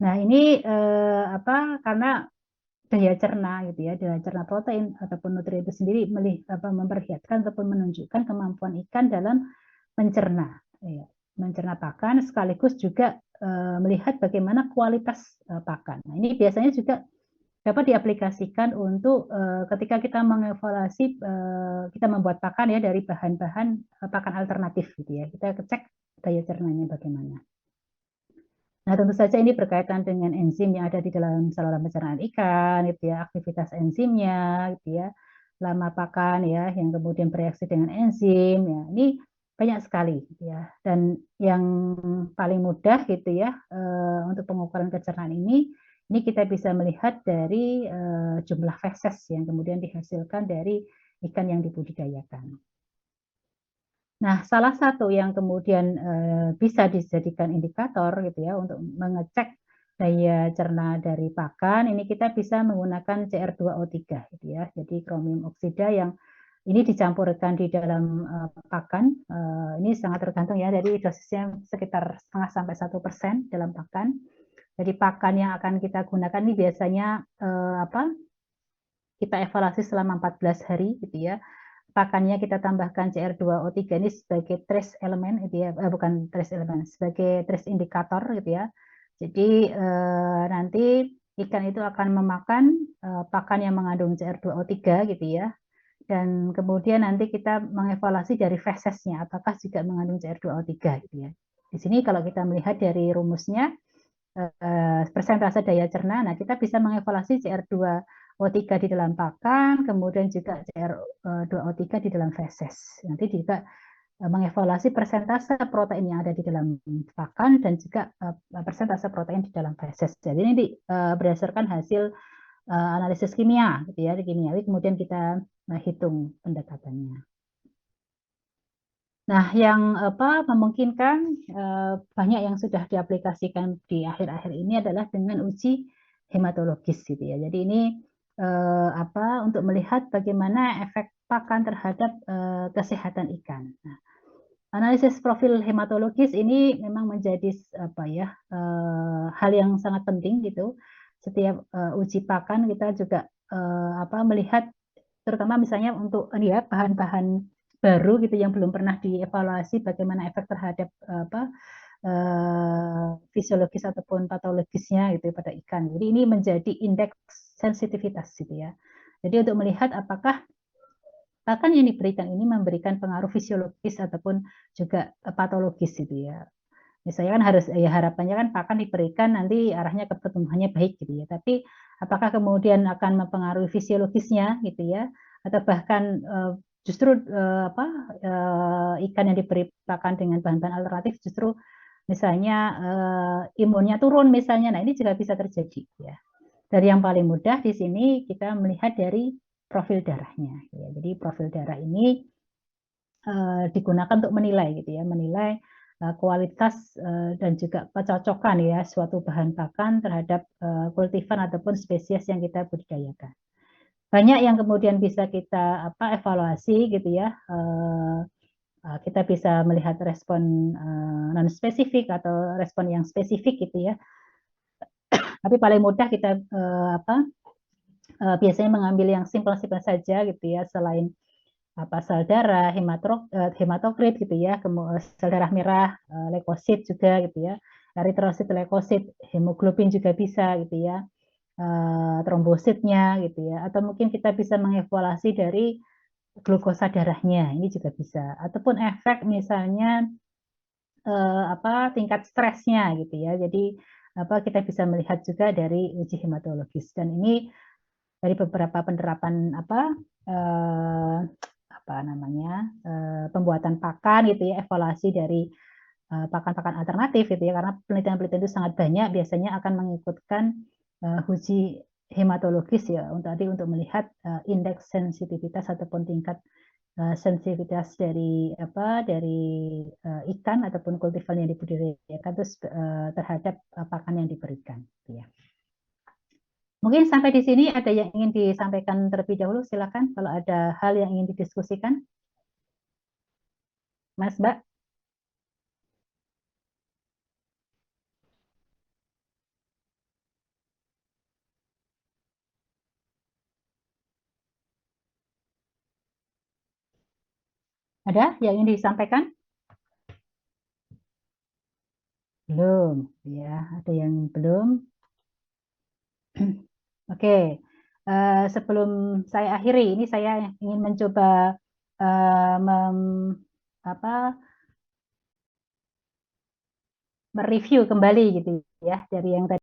Nah, ini karena daya cerna gitu ya, daya cerna protein ataupun nutrien itu sendiri memperlihatkan ataupun menunjukkan kemampuan ikan dalam mencerna, ya, mencerna pakan sekaligus juga melihat bagaimana kualitas pakan. Nah, ini biasanya juga dapat diaplikasikan untuk ketika kita mengevaluasi, kita membuat pakan ya dari bahan-bahan pakan alternatif gitu ya. Kita cek daya cernanya bagaimana. Nah, tentu saja ini berkaitan dengan enzim yang ada di dalam saluran pencernaan ikan, gitu ya, aktivitas enzimnya, gitu ya, lama pakan ya, yang kemudian bereaksi dengan enzim, ya, ini banyak sekali, gitu ya. Dan yang paling mudah gitu ya untuk pengukuran kecernaan ini kita bisa melihat dari jumlah feses yang kemudian dihasilkan dari ikan yang dibudidayakan. Nah, salah satu yang kemudian bisa dijadikan indikator gitu ya untuk mengecek daya cerna dari pakan, ini kita bisa menggunakan CR2O3 gitu ya. Jadi kromium oksida yang ini dicampurkan di dalam pakan, ini sangat tergantung ya, dari dosisnya sekitar 0,5 sampai 1% dalam pakan. Jadi pakan yang akan kita gunakan ini biasanya kita evaluasi selama 14 hari gitu ya. Pakannya kita tambahkan CR2O3 ini sebagai trace elemen gitu ya, bukan trace elemen, sebagai trace indikator gitu ya. Jadi nanti ikan itu akan memakan pakan yang mengandung CR2O3 gitu ya. Dan kemudian nanti kita mengevaluasi dari fesesnya apakah juga mengandung CR2O3 gitu ya. Di sini kalau kita melihat dari rumusnya persentase daya cerna, nah kita bisa mengevaluasi CR2O3 di dalam pakan, kemudian juga CR2O3 di dalam feses. Nanti juga mengevaluasi persentase protein yang ada di dalam pakan dan juga persentase protein di dalam feses. Jadi ini berdasarkan hasil analisis kimia, gitu ya, kimiawi, kemudian kita hitung pendekatannya. Nah, yang memungkinkan banyak yang sudah diaplikasikan di akhir-akhir ini adalah dengan uji hematologis gitu ya. Jadi ini untuk melihat bagaimana efek pakan terhadap kesehatan ikan. Nah, analisis profil hematologis ini memang menjadi hal yang sangat penting gitu. Setiap uji pakan kita juga melihat, terutama misalnya untuk bahan-bahan baru gitu yang belum pernah dievaluasi bagaimana efek terhadap fisiologis ataupun patologisnya gitu pada ikan. Jadi ini menjadi indeks sensitivitas gitu ya. Jadi untuk melihat apakah pakan yang diberikan ini memberikan pengaruh fisiologis ataupun juga patologis gitu ya. Misalnya kan harus ya harapannya kan pakan diberikan nanti arahnya ke pertumbuhannya baik gitu ya. Tapi apakah kemudian akan mempengaruhi fisiologisnya gitu ya, atau bahkan justru ikan yang diberi pakan dengan bahan-bahan alternatif justru misalnya imunnya turun misalnya. Nah, ini juga bisa terjadi ya. Dari yang paling mudah di sini kita melihat dari profil darahnya ya. Jadi profil darah ini digunakan untuk menilai gitu ya, menilai kualitas dan juga kecocokan ya suatu bahan pakan terhadap kultifan ataupun spesies yang kita budidayakan. Banyak yang kemudian bisa kita evaluasi gitu ya. Kita bisa melihat respon non spesifik atau respon yang spesifik gitu ya. Tapi paling mudah kita biasanya mengambil yang simpel-simpel saja gitu ya, selain sel darah, hematokrit gitu ya, sel darah merah, leukosit juga gitu ya, eritrosit, leukosit, hemoglobin juga bisa gitu ya, trombositnya gitu ya, atau mungkin kita bisa mengevaluasi dari glukosa darahnya, ini juga bisa, ataupun efek misalnya tingkat stresnya gitu ya. Jadi kita bisa melihat juga dari uji hematologis, dan ini dari beberapa penerapan pembuatan pakan gitu ya, evaluasi dari pakan-pakan alternatif gitu ya, karena penelitian-penelitian itu sangat banyak, biasanya akan mengikutkan uji hematologis ya untuk melihat indeks sensitivitas ataupun tingkat sensitivitas dari ikan ataupun kultifan yang dibudidayakan terhadap pakan yang diberikan gitu ya. Mungkin sampai di sini ada yang ingin disampaikan terlebih dahulu, silakan kalau ada hal yang ingin didiskusikan. Mas, Mbak. Ada yang ingin disampaikan? Belum, ya, ada yang belum. Oke, sebelum saya akhiri, ini saya ingin mencoba mereview kembali gitu ya dari yang tadi